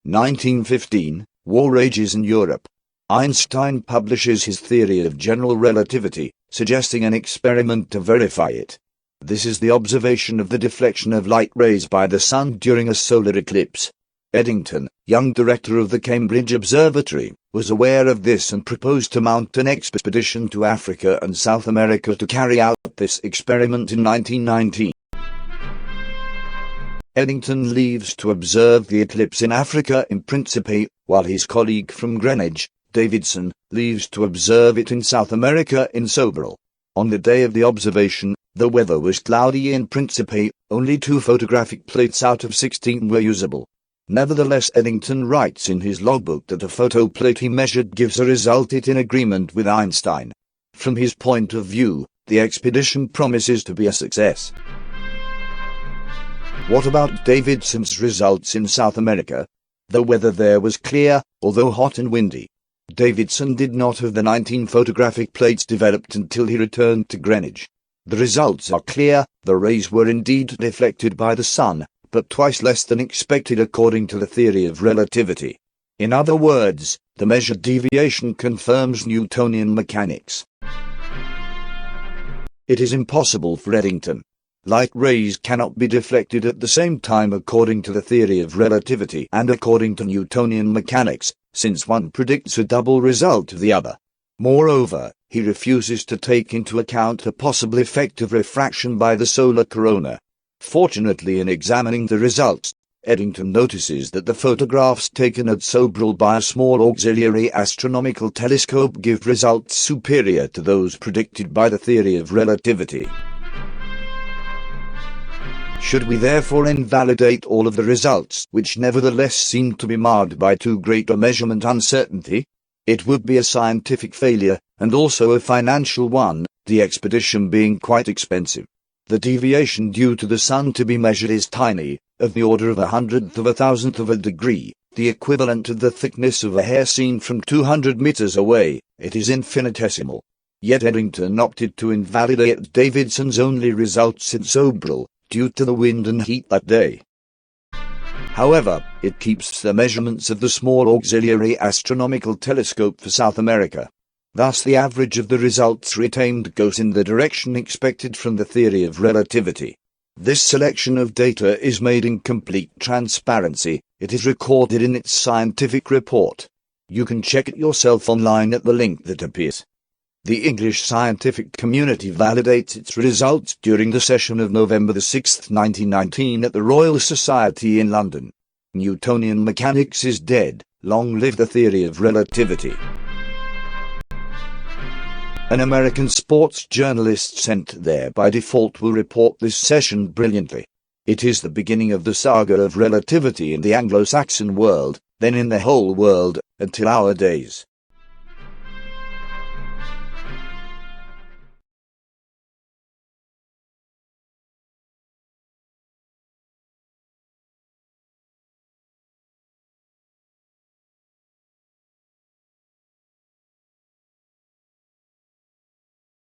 1915, war rages in Europe. Einstein publishes his theory of general relativity, suggesting an experiment to verify it. This is the observation of the deflection of light rays by the sun during a solar eclipse. Eddington, young director of the Cambridge Observatory, was aware of this and proposed to mount an expedition to Africa and South America to carry out this experiment in 1919. Eddington leaves to observe the eclipse in Africa in Principe, while his colleague from Greenwich, Davidson, leaves to observe it in South America in Sobral. On the day of the observation, the weather was cloudy in Principe, only 2 photographic plates out of 16 were usable. Nevertheless, Eddington writes in his logbook that a photo plate he measured gives a result in agreement with Einstein. From his point of view, the expedition promises to be a success. What about Davidson's results in South America? The weather there was clear, although hot and windy. Davidson did not have the 19 photographic plates developed until he returned to Greenwich. The results are clear. The rays were indeed deflected by the sun, but twice less than expected according to the theory of relativity. In other words, the measured deviation confirms Newtonian mechanics. It is impossible for Eddington. Light rays cannot be deflected at the same time according to the theory of relativity and according to Newtonian mechanics, since one predicts a double result of the other. Moreover, he refuses to take into account the possible effect of refraction by the solar corona. Fortunately, in examining the results, Eddington notices that the photographs taken at Sobral by a small auxiliary astronomical telescope give results superior to those predicted by the theory of relativity. Should we therefore invalidate all of the results, which nevertheless seem to be marred by too great a measurement uncertainty? It would be a scientific failure, and also a financial one, the expedition being quite expensive. The deviation due to the sun to be measured is tiny, of the order of 1/100th of a thousandth of a degree, the equivalent of the thickness of a hair seen from 200 meters away. It is infinitesimal. Yet Eddington opted to invalidate Davidson's only results in Sobral, due to the wind and heat that day. However, it keeps the measurements of the small auxiliary astronomical telescope for South America. Thus the average of the results retained goes in the direction expected from the theory of relativity. This selection of data is made in complete transparency. It is recorded in its scientific report. You can check it yourself online at the link that appears. The English scientific community validates its results during the session of November 6, 1919 at the Royal Society in London. Newtonian mechanics is dead. Long live the theory of relativity. An American sports journalist sent there by default will report this session brilliantly. It is the beginning of the saga of relativity in the Anglo-Saxon world, then in the whole world, until our days.